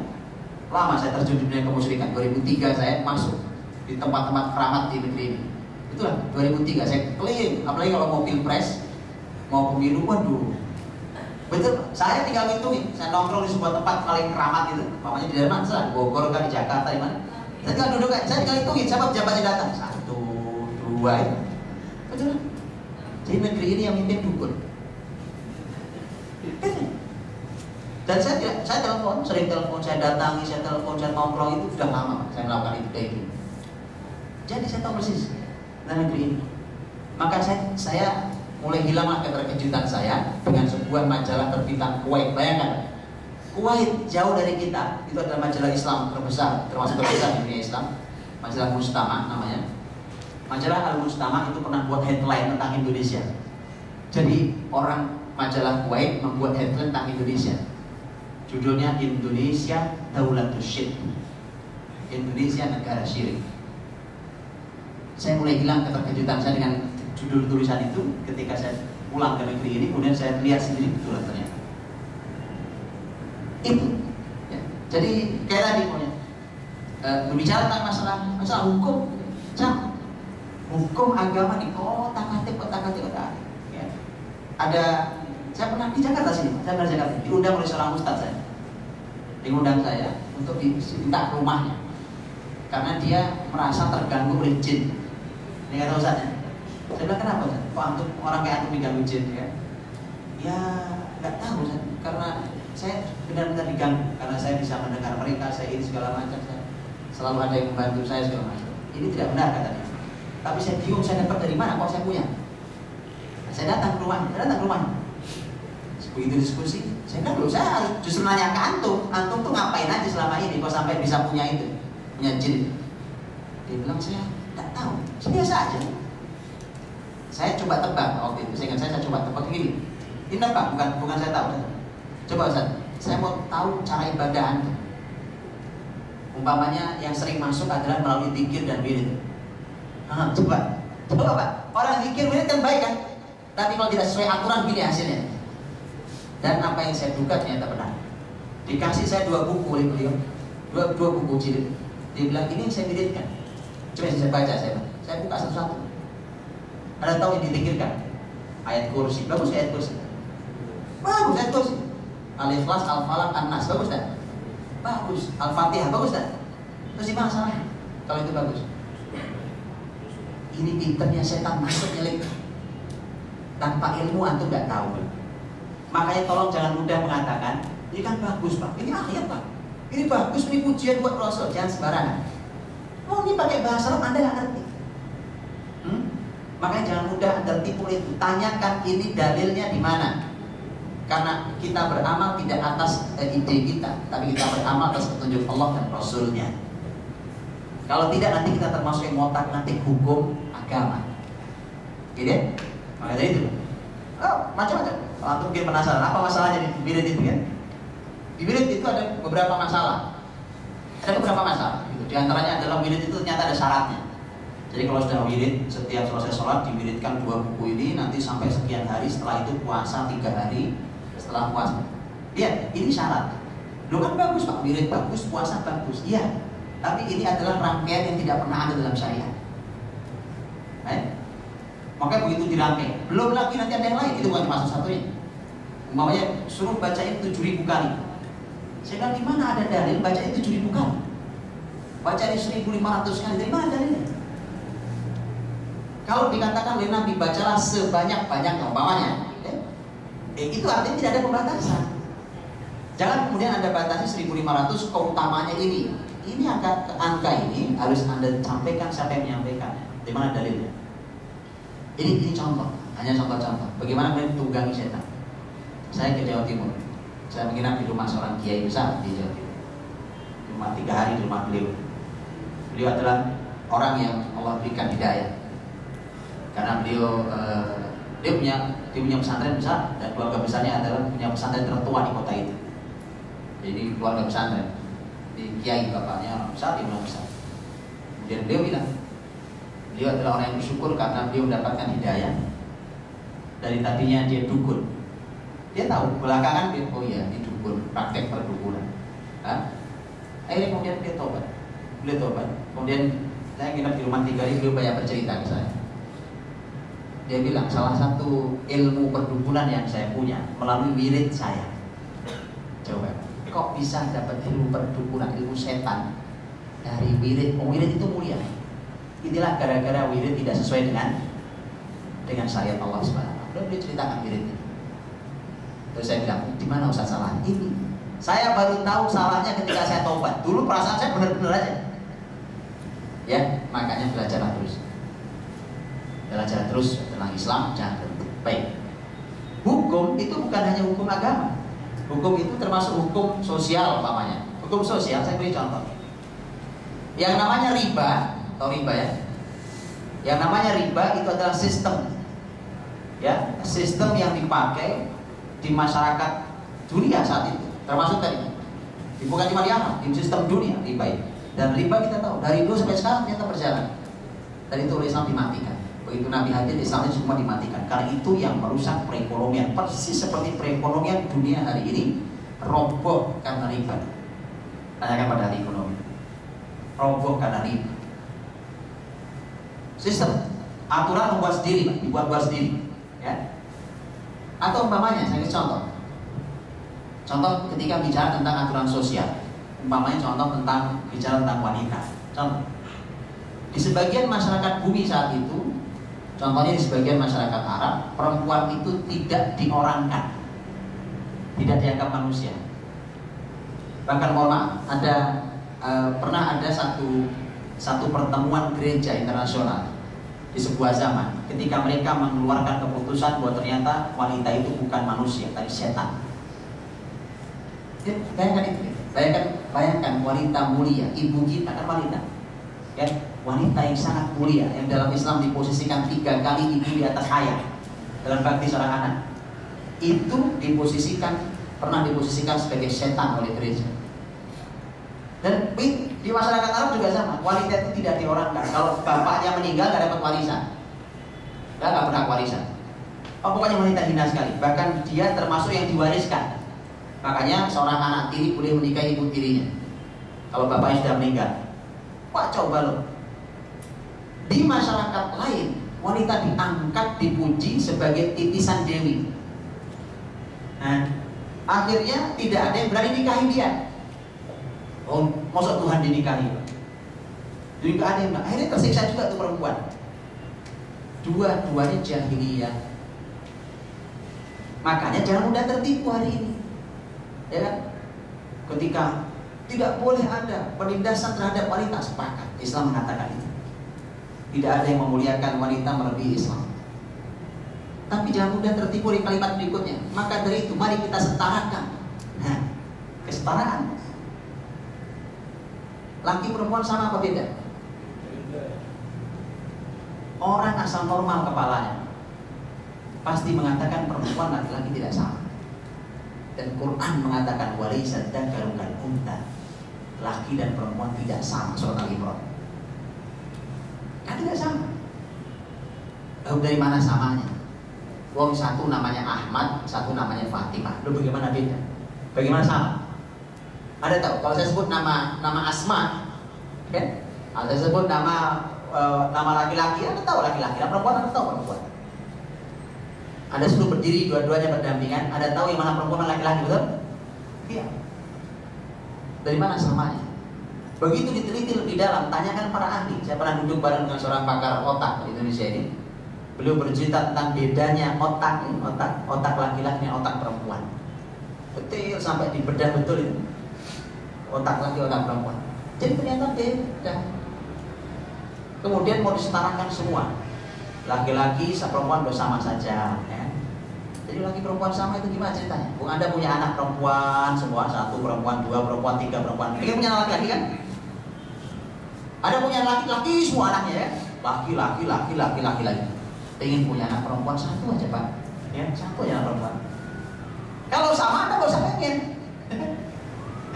Lama saya terjun di dunia kemusyrikan. 2003 saya masuk di tempat-tempat keramat di negeri ini. Itulah 2003 saya keliling. Apalagi kalau mau pilpres, mau pemilu, waduh. Betul, saya tinggal ngitungin. Saya nongkrong di sebuah tempat paling keramat itu. Makanya di daerah mana? Bogor kan, di Jakarta, di mana? Saya tinggal duduk kan. Saya tinggal hitungin siapa pejabatnya datang. 1, 2 ya. Betul. Jadi negeri ini yang mimpin dukun. Dan saya telepon, sering telepon, saya datangi, saya telepon, saya nongkrong, itu sudah lama saya melakukan itu kayak gitu. Jadi saya tahu persis tentang negeri ini. Maka saya mulai hilanglah keterkejutan saya dengan sebuah majalah terbitan Kuwait. Bayangkan, Kuwait jauh dari kita, itu adalah majalah Islam terbesar, termasuk terbesar di dunia Islam. Majalah Mustama namanya. Majalah Al-Mustama itu pernah buat headline tentang Indonesia. Jadi orang majalah Kuwait membuat headline tentang Indonesia. Judulnya Indonesia Daulatus Syirk. Indonesia negara syirik. Saya mulai hilang keterkejutan saya dengan judul tulisan itu ketika saya pulang ke negeri ini, kemudian saya lihat sendiri betul ternyata. Itu. Ya. Jadi kayak tadi pokoknya berbicara tentang masalah hukum, hukum agama di kota-kata. Ya. Ada, saya pernah di Jakarta sini, saya pernah di Jakarta, diundang oleh seorang ustadz saya. Diundang saya untuk diminta ke rumahnya karena dia merasa terganggu oleh jin. Ini kata ustadznya. Saya bilang kenapa Ustaz? Kok antum orang kayak antum diganggu jin ya? Ya nggak tahu Ustaz. Karena saya benar-benar diganggu karena saya bisa mendengar mereka, saya ini segala macam, saya selalu ada yang membantu saya segala macam. Ini tidak benar katanya. Tapi saya bingung saya dapat dari mana kok saya punya. Saya datang ke rumahnya. Begitu diskusi, saya bilang saya harus justru nanya ke antum tuh ngapain aja selama ini kok sampai bisa punya itu, punya jin. Dia bilang saya nggak tahu, biasa aja. Saya coba tebak waktu itu, saya coba tebak gini. Ini nebak, bukan saya tahu. Coba Ustaz, saya mau tahu cara ibadah antum. Umpamanya yang sering masuk adalah melalui zikir dan wirid. Coba Pak, orang zikir wirid kan baik kan? Tapi kalau tidak sesuai aturan gini hasilnya. Dan apa yang saya duga ternyata benar. Dikasih saya 2 buku oleh beliau, 2 buku jilid. Dia bilang ini yang saya wiridkan. Coba saya baca, saya buka satu-satu. Ada tahu yang dipikirkan? Ayat kursi, bagus ayat kursi. Bagus ayat kursi. Al-Ikhlas, Al-Falaq, An-Nas, bagus tak? Bagus. Al-Fatihah, bagus tak? Terus di mana salahnya? Kalau itu bagus. Ini pinternya setan masuk nyelip. Tanpa ilmu antum nggak tahu. Makanya tolong jangan mudah mengatakan, ini kan bagus Pak, ini ayat Pak, ini bagus, ini pujian buat Rasul, jangan sembarangan. Oh ini pakai bahasa Arab Anda nggak ngerti. Makanya jangan mudah tertipu itu. Tanyakan ini dalilnya di mana. Karena kita beramal tidak atas ide kita, tapi kita beramal atas petunjuk Allah dan Rasulnya. Kalau tidak nanti kita termasuk yang ngotak-ngatik hukum agama. Gitu ya? Makanya itu. Oh, macam-macam. Kalau mungkin penasaran apa masalahnya di wirid itu ya? Di wirid itu ada beberapa masalah. Ada beberapa masalah. Gitu. Di antaranya adalah wirid itu ternyata ada syaratnya. Jadi kalau sudah wirid, setiap selesai sholat diwiridkan 2 buku ini, nanti sampai sekian hari, setelah itu puasa 3 hari, setelah puasa. Lihat, ini syarat. Lu kan bagus Pak, wirid bagus, puasa bagus. Iya, tapi ini adalah rangkaian yang tidak pernah ada dalam syariat. Makanya begitu dirangkai, belum lagi nanti ada yang lain, itu bukan cuma satu-satunya. Umpamanya suruh bacain 7.000 kali. Saya bilang di mana ada dalil bacain 7.000 kali? Bacain 1.500 kali, dari mana dalilnya? Kalau dikatakan oleh Nabi bacalah sebanyak-banyaknya umpamanya, itu artinya tidak ada pembatasan. Jangan kemudian Anda batasi 1.500 keutamanya ini. Ini angka ini harus Anda sampaikan siapa yang menyampaikan. Di mana dalilnya? Ini contoh, hanya contoh-contoh. Bagaimana kemudian tunggangi setan. Saya ke Jawa Timur. Saya menginap di rumah seorang kiai besar di Jawa Timur. Cuma 3 hari di rumah beliau. Beliau adalah orang yang Allah berikan hidayah. Karena beliau dia punya pesantren besar dan keluarga besarnya adalah punya pesantren tertua di kota itu. Jadi keluarga pesantren, di kiai bapaknya orang besar, di orang besar. Kemudian beliau bilang, beliau adalah orang yang bersyukur karena beliau mendapatkan hidayah. Dari tadinya dia dukun, dia tahu belakangan dia oh iya di dukun, praktek perdukunan. Akhirnya kemudian dia tobat, beliau tobat. Kemudian saya nginep di rumah 3 hari, beliau banyak bercerita ke saya. Dia bilang salah satu ilmu perdukunan yang saya punya melalui wirid saya. Coba, kok bisa dapat ilmu perdukunan, ilmu setan dari wirid? Oh, wirid itu mulia. Inilah gara-gara wirid tidak sesuai dengan syariat Allah SWT. Dia ceritakan wiridnya. Terus saya bilang, di mana Ustaz salah? Ini. Saya baru tahu salahnya ketika saya tobat. Dulu perasaan saya benar-benar aja. Ya, makanya belajarlah terus. Belajar terus tentang Islam, jangan berhenti. Baik. Hukum itu bukan hanya hukum agama. Hukum itu termasuk hukum sosial umpamanya. Hukum sosial saya beri contoh. Yang namanya riba, atau riba ya. Yang namanya riba itu adalah sistem. Ya, sistem yang dipakai di masyarakat dunia saat itu. Termasuk tadi. Bukan cuma di Arab, di sistem dunia riba itu. Dan riba kita tahu dari dulu sampai sekarang ternyata berjalan. Dan itu oleh Islam dimatikan. Begitu Nabi hadir, Islam itu semua dimatikan. Karena itu yang merusak perekonomian. Persis seperti perekonomian dunia hari ini roboh karena riba. Tanyakan pada ahli ekonomi. Roboh karena riba. Sistem aturan membuat sendiri, dibuat sendiri, ya. Atau umpamanya, saya kasih contoh. Contoh ketika bicara tentang aturan sosial. Umpamanya contoh tentang bicara tentang wanita. Contoh. Di sebagian masyarakat bumi saat itu, contohnya di sebagian masyarakat Arab, perempuan itu tidak diorangkan, tidak dianggap manusia. Bahkan mohon maaf, pernah ada satu pertemuan gereja internasional di sebuah zaman, ketika mereka mengeluarkan keputusan bahwa ternyata wanita itu bukan manusia, tapi setan. Bayangkan itu, bayangkan wanita mulia, ibu kita kan wanita, ya. Wanita yang sangat mulia, yang dalam Islam diposisikan 3 kali ibu di atas ayah dalam bakti seorang anak, itu pernah diposisikan sebagai setan oleh gereja. Dan di masyarakat Arab juga sama, wanita itu tidak diorangkan. Kalau bapaknya meninggal nggak dapat warisan, nggak berhak warisan. Pokoknya wanita hina sekali. Bahkan dia termasuk yang diwariskan. Makanya seorang anak tiri boleh menikahi ibu tirinya kalau bapaknya sudah meninggal. Wah, coba loh. Di masyarakat lain, wanita diangkat, dipuji sebagai titisan dewi. Nah, akhirnya tidak ada yang berani nikahi dia. Oh, masa Tuhan dinikahi? Jadi nggak ada yang bilang. Akhirnya tersiksa juga tuh perempuan. Dua-duanya jahiliyah. Makanya jangan mudah tertipu hari ini, ya kan? Ketika tidak boleh ada penindasan terhadap wanita, sepakat. Islam mengatakan itu. Tidak ada yang memuliakan wanita melebihi Islam. Tapi jangan mudah tertipu di kalimat berikutnya. Maka dari itu, mari kita setarakan. Nah, kesetaraan. Laki perempuan sama apa beda? Orang asal normal kepalanya. pasti mengatakan perempuan laki-laki tidak sama. Dan Quran mengatakan walaisa dzakaru kal untha, laki dan perempuan tidak sama. Surat Al-Imran. Kan tidak sama. Lalu dari mana samanya? Wong satu namanya Ahmad, satu namanya Fatimah. Lalu bagaimana beda? Bagaimana sama? Ada tahu? Kalau saya sebut nama Asma, kan? Kalau saya sebut nama laki-laki, Anda tahu laki-laki. Nama perempuan, Anda tahu perempuan. Anda suruh berdiri dua-duanya berdampingan, Anda tahu yang mana perempuan dan laki-laki, betul? Iya. Dari mana samanya? Begitu diteliti lebih dalam, tanyakan para ahli. Saya pernah duduk bareng dengan seorang pakar otak di Indonesia ini. Beliau bercerita tentang bedanya otak laki-laki dan otak perempuan. Betul sampai dibedah betul itu. Otak laki, otak perempuan. Jadi ternyata beda. Kemudian mau disetarakan semua. Laki-laki sama perempuan udah sama saja, ya. Jadi laki perempuan sama itu gimana ceritanya? Bung Anda punya anak perempuan semua, 1 perempuan, 2 perempuan, 3 perempuan. Ini punya anak laki-laki kan? Ada punya laki-laki semua anaknya ya. Laki lagi. Pengen punya anak perempuan 1 aja Pak, ya 1 aja anak perempuan. Kalau sama Anda nggak usah pengen.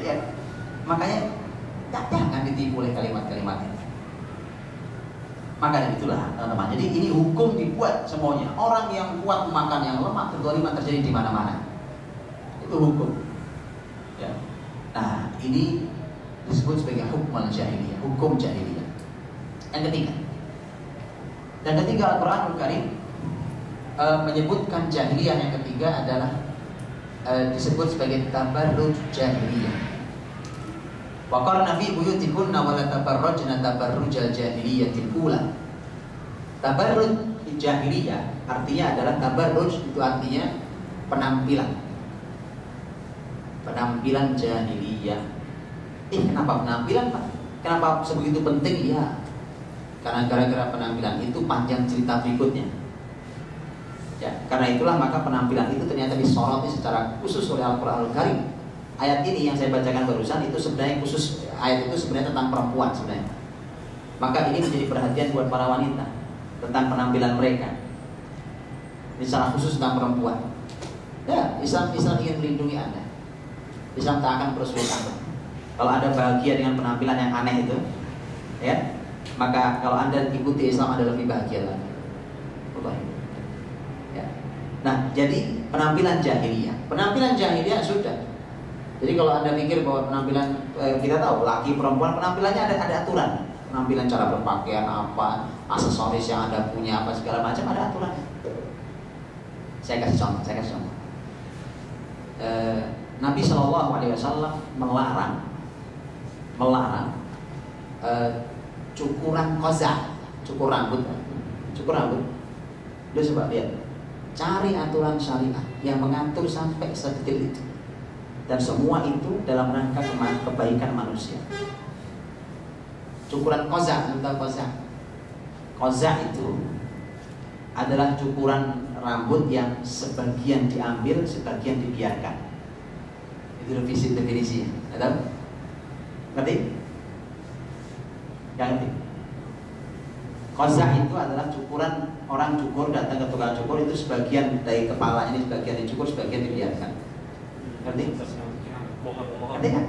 Ya. Makanya jangan ditipu oleh kalimat-kalimat ini. Maka dari itulah teman-teman. Jadi ini hukum dibuat semuanya. Orang yang kuat makan yang lemah, kezaliman terjadi di mana-mana. Itu hukum. Ya. Nah, ini disebut sebagai hukum jahiliyah, hukum jahiliyah. Yang ketiga Al-Qur'anul Karim menyebutkan jahiliyah. Yang ketiga adalah disebut sebagai tabarruj jahiliyah. Wa qarna fi buyutikunna wa la tabarrajna tabarrujal jahiliyatil ula. Tabarruj jahiliyah artinya adalah tabarruj, itu artinya penampilan. Penampilan jahiliyah. Kenapa penampilan, Pak? Kenapa sebegitu penting? Ya, karena gara-gara penampilan itu panjang cerita berikutnya. Ya, karena itulah maka penampilan itu ternyata disoroti secara khusus oleh Al-Qur'anul Karim. Ayat ini yang saya bacakan barusan itu sebenarnya khusus, ayat itu sebenarnya tentang perempuan sebenarnya. Maka ini menjadi perhatian buat para wanita tentang penampilan mereka. Ini secara khusus tentang perempuan. Ya, Islam ingin melindungi Anda. Islam tak akan persulit Anda. Kalau Anda bahagia dengan penampilan yang aneh itu, ya, maka kalau Anda ikuti Islam Anda lebih bahagia lagi. Ya. Nah, jadi penampilan jahiliyah sudah. Jadi kalau Anda pikir bahwa penampilan, kita tahu laki perempuan penampilannya ada aturan. Penampilan cara berpakaian apa, aksesoris yang Anda punya apa segala macam ada aturan. Saya kasih contoh. Nabi SAW melarang cukuran qazah, cukur rambut. Dia coba lihat, cari aturan syariat yang mengatur sampai sedetail itu. Dan semua itu dalam rangka kebaikan manusia. Cukuran qazah, qazah itu adalah cukuran rambut yang sebagian diambil, sebagian dibiarkan. Itu definisinya. Ada? Ngerti? Yang ngerti? Qazah itu adalah cukuran orang cukur, datang ke tukang cukur itu sebagian dari kepalanya ini sebagian dicukur, sebagian dibiarkan. Ngerti? Ngerti kan?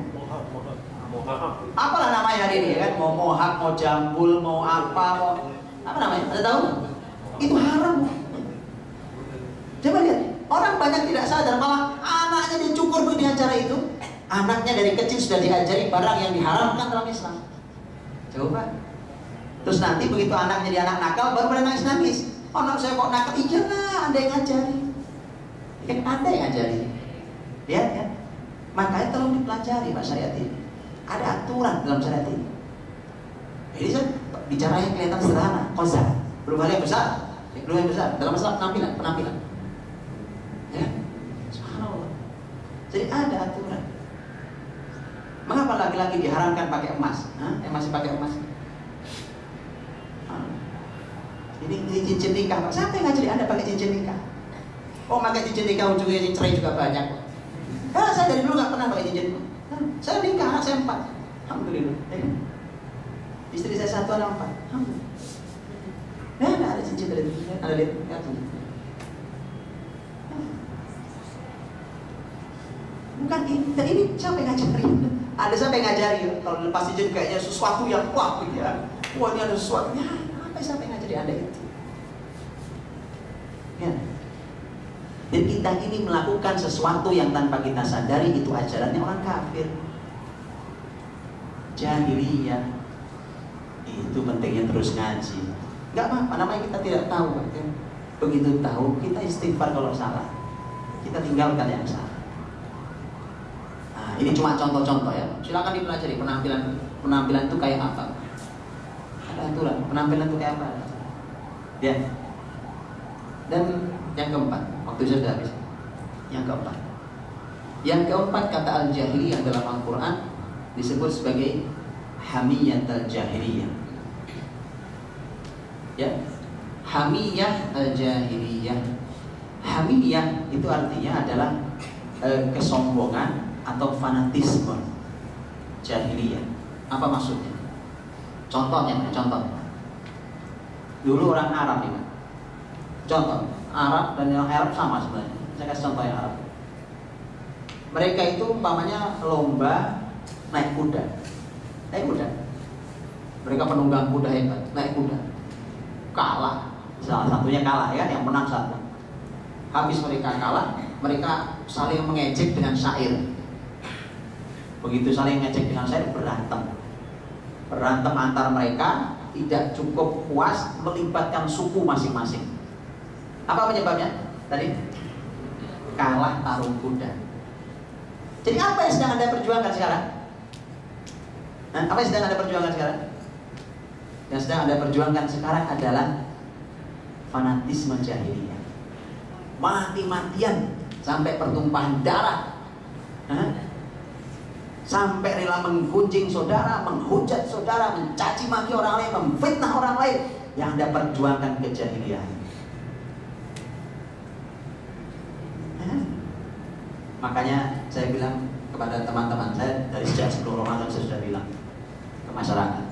Apalah namanya hari ini ya kan? Mau mohak, mau jambul, mau apa namanya? Ada tahu? Itu haram. Coba lihat, orang banyak tidak sadar malah anaknya dicukur di acara itu. Anaknya dari kecil sudah diajari barang yang diharamkan dalam Islam. Coba. Terus nanti begitu anaknya jadi anak nakal baru pada nangis. Anak saya kok nakal? Iya lah, Anda yang ngajari. Kan Anda yang ngajari. Lihat ya. Makanya tolong dipelajari Pak syariat ini. Ada aturan dalam syariat ini. Ini saya bicara yang kelihatan sederhana, qazah. Belum hal yang besar. Dalam masalah penampilan. Ya. Subhanallah. Jadi ada aturan. Mengapa laki-laki diharamkan pakai emas? Yang masih pakai emas? Ini cincin nikah, Pak. Siapa yang ngajari Anda pakai cincin nikah? Oh, pakai cincin nikah ujungnya cerai juga banyak. Saya dari dulu nggak pernah pakai cincin. Saya nikah, anak saya 4. Alhamdulillah. Istri saya 1, anak 4. Alhamdulillah. Nggak ada cincin dari itu. Ada lihat. Bukan ini, dan ini siapa yang ngajarin? Ada siapa yang ngajari? Kalau lepas izin kayaknya sesuatu yang wah gitu ya. Wah ini ada sesuatu. Ya, apa siapa yang ngajari Anda itu? Ya. Dan kita ini melakukan sesuatu yang tanpa kita sadari itu ajarannya orang kafir. Jahiliyah. Itu pentingnya terus ngaji. Enggak apa-apa, namanya kita tidak tahu. Begitu tahu, kita istighfar kalau salah. Kita tinggalkan yang salah. Nah, ini cuma contoh-contoh ya. Silakan dipelajari penampilan itu kayak apa. Ada aturan, penampilan itu kayak apa. Ya. Dan yang keempat, waktu sudah habis. Yang keempat kata al-jahiliyah dalam Al-Quran disebut sebagai hamiyat al-jahiliyah. Ya, hamiyah al-jahiliyah. Hamiyah itu artinya adalah kesombongan atau fanatisme jahiliyah. Apa maksudnya? Contohnya. Dulu orang Arab ini. Contoh, Arab dan yang Arab sama sebenarnya. Saya kasih contoh yang Arab. Mereka itu umpamanya lomba naik kuda. Mereka penunggang kuda hebat, naik kuda. Kalah, salah satunya kalah ya, yang menang satu. Habis mereka kalah, mereka saling mengejek dengan syair. Begitu saling mengejek dengan syair, berantem antar mereka, tidak cukup puas, melibatkan suku masing-masing. Apa penyebabnya? Tadi kalah tarung kuda. Jadi apa yang sedang Anda perjuangkan sekarang? Apa yang sedang Anda perjuangkan sekarang? Yang sedang Anda perjuangkan sekarang adalah fanatisme jahiliyah. Mati-matian sampai pertumpahan darah. Sampai rela menggunjing saudara, menghujat saudara, mencaci maki orang lain, memfitnah orang lain. Yang Anda perjuangkan kejahilian. Makanya saya bilang kepada teman-teman saya dari sejak sebelum Ramadan, saya sudah bilang ke masyarakat,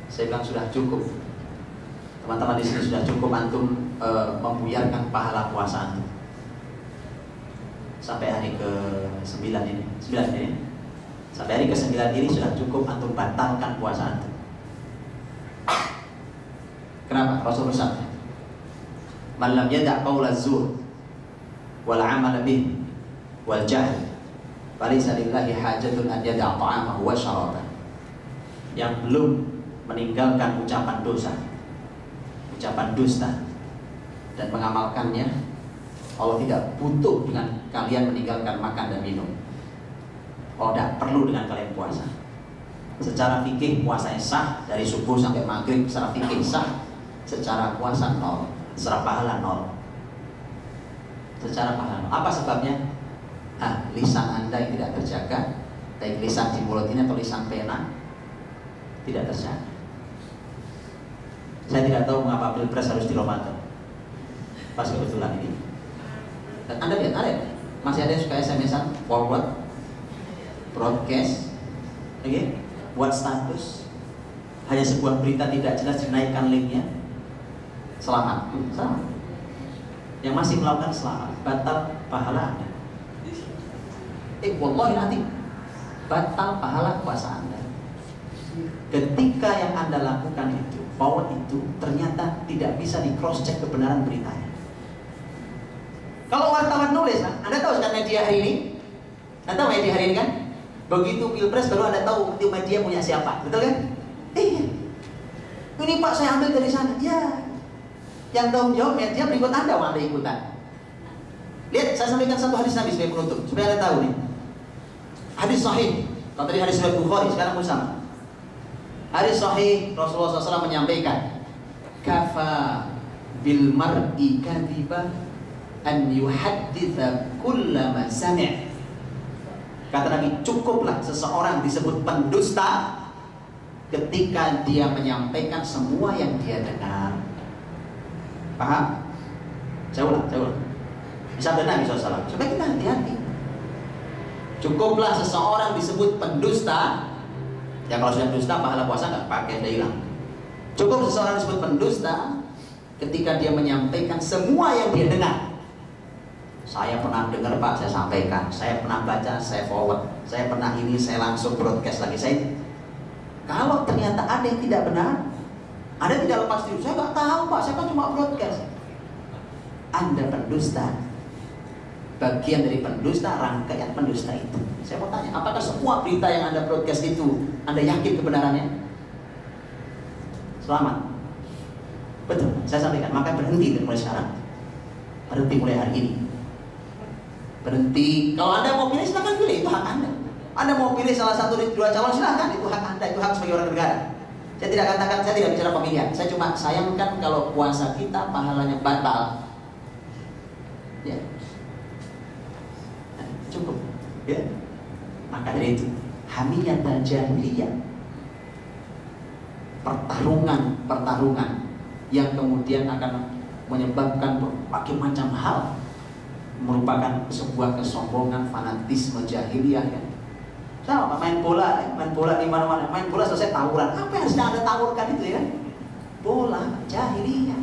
saya bilang sudah cukup, teman-teman di sini sudah cukup antum membuyarkan pahala puasa antum sampai hari ke-9 ini. Sampai hari ke-9 ini sudah cukup antum batalkan puasa antum. Kenapa? Rasul bersabda, "Man lam yada' qaula zur wal 'amal bih wal jahl falaysa lillahi hajatun an yada' ta'amahu wa syarabah." Yang belum meninggalkan ucapan dosa, ucapan dusta, dan mengamalkannya, Allah tidak butuh dengan kalian meninggalkan makan dan minum. Allah tidak perlu dengan kalian puasa. Secara fikih puasanya sah dari subuh sampai maghrib, secara fikih sah. Secara puasa nol, secara pahala nol. Secara pahala nol. Apa sebabnya? Lisan Anda yang tidak terjaga, baik lisan di mulut ini atau lisan pena, tidak terjaga. Saya tidak tahu mengapa pilpres harus di Ramadan. Pas kebetulan ini. Dan Anda lihat, masih ada yang suka SMS-an, forward, broadcast, buat status, hanya sebuah berita tidak jelas dinaikkan linknya, selamat. Yang masih melakukan selamat, batal pahala Anda. Wallahi nanti batal pahala puasa Anda. Ketika yang Anda lakukan itu, forward itu ternyata tidak bisa di cross check kebenaran beritanya. Kalau wartawan nulis, Anda tahu kan media hari ini? Anda tahu media hari ini kan? Begitu pilpres baru Anda tahu itu media punya siapa, betul kan? Iya. Ini Pak saya ambil dari sana. Ya. Yang tanggung jawab media berikut Anda, Anda ikutan. Lihat, saya sampaikan satu hadis Nabi sebagai penutup supaya Anda tahu nih. Hadis sahih. Kalau tadi hadis riwayat Bukhari, sekarang pun sama. Hadis sahih, Rasulullah SAW menyampaikan, "Kafa bil mar'i kadhiba an yuhadditha kullama sami'." Kata Nabi, cukuplah seseorang disebut pendusta ketika dia menyampaikan semua yang dia dengar. Paham? Saya ulang. Bisa benar Nabi SAW. Supaya kita hati-hati. Cukuplah seseorang disebut pendusta. Ya kalau sudah dusta, pahala puasa nggak pakai, sudah hilang. Cukup seseorang disebut pendusta ketika dia menyampaikan semua yang dia dengar. Saya pernah dengar Pak, saya sampaikan. Saya pernah baca, saya forward. Saya pernah ini, saya langsung broadcast lagi. Kalau ternyata ada yang tidak benar, ada yang tidak lepas diri. Saya nggak tahu Pak, saya kan cuma broadcast. Anda pendusta. Bagian dari pendusta, rangkaian pendusta itu. Saya mau tanya, apakah semua berita yang Anda broadcast itu Anda yakin kebenarannya? Selamat. Betul, saya sampaikan. Maka berhenti mulai sekarang. Berhenti mulai hari ini. Berhenti. Kalau Anda mau pilih, silakan pilih. Itu hak Anda. Anda mau pilih salah satu dari dua calon, silakan. Itu hak Anda. Itu hak sebagai orang negara. Saya tidak katakan, saya tidak bicara pemilihan. Saya cuma sayangkan kalau puasa kita pahalanya batal. Ya. Nah, cukup. Ya. Maka dari itu, hamiyah dan jahiliyah. Pertarungan yang kemudian akan menyebabkan berbagai macam hal, merupakan sebuah kesombongan, fanatisme jahiliyah ya. Sama main bola di mana-mana, main bola selesai tawuran. Apa yang sedang Anda tawurkan itu ya? Bola, jahiliyah.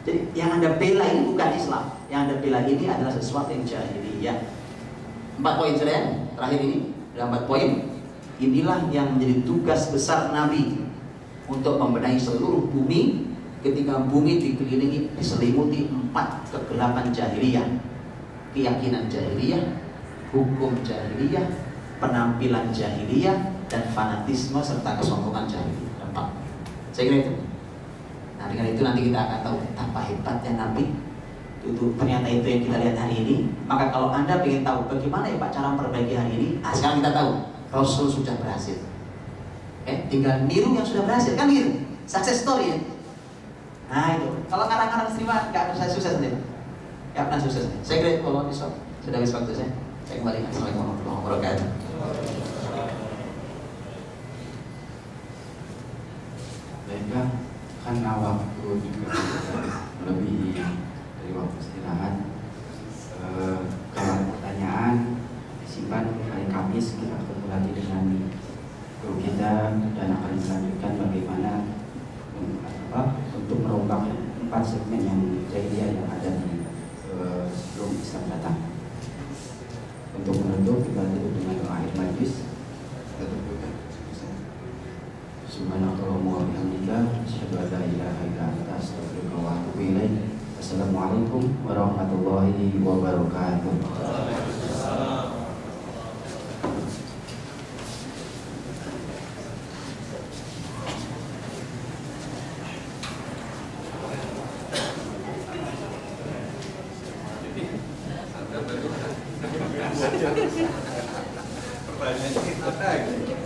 Jadi yang Anda bela ini bukan Islam. Yang Anda bela ini adalah sesuatu yang jahiliyah. 4 poin sudah terakhir ini, ada 4 poin. Inilah yang menjadi tugas besar Nabi untuk membenahi seluruh bumi ketika bumi dikelilingi, diselimuti 4 kegelapan jahiliyah. Keyakinan jahiliyah, hukum jahiliyah, penampilan jahiliyah, dan fanatisme serta kesombongan jahiliyah. 4. Saya kira itu. Nah, dengan itu nanti kita akan tahu betapa hebatnya Nabi. Itu ternyata itu yang kita lihat hari ini. Maka kalau Anda ingin tahu bagaimana ya Pak cara memperbaiki hari ini, sekarang kita tahu Rasul sudah berhasil. Tinggal niru yang sudah berhasil, kan gitu. Success story ya. Nah itu. Kalau kadang-kadang terima nggak bisa sukses nih. Nggak pernah sukses. Saya kira kalau besok sudah habis waktu saya. Saya kembali. Assalamualaikum warahmatullahi wabarakatuh. Baiklah, karena waktu juga lebih dari waktu istirahat. Kalau ada pertanyaan disimpan hari Kamis, kita ketemu lagi dengan guru kita dan akan dilanjutkan bagaimana untuk merombak 4 segmen yang jahiliyah yang ada di sebelum Islam datang. Untuk menutup kita tutup dengan doa akhir majlis. Kita tutup. Subhanallahumma wa bihamdika asyhadu an la ilaha illa anta astaghfiruka wa atubu ilaik. Assalamualaikum warahmatullahi wabarakatuh. Pertanyaannya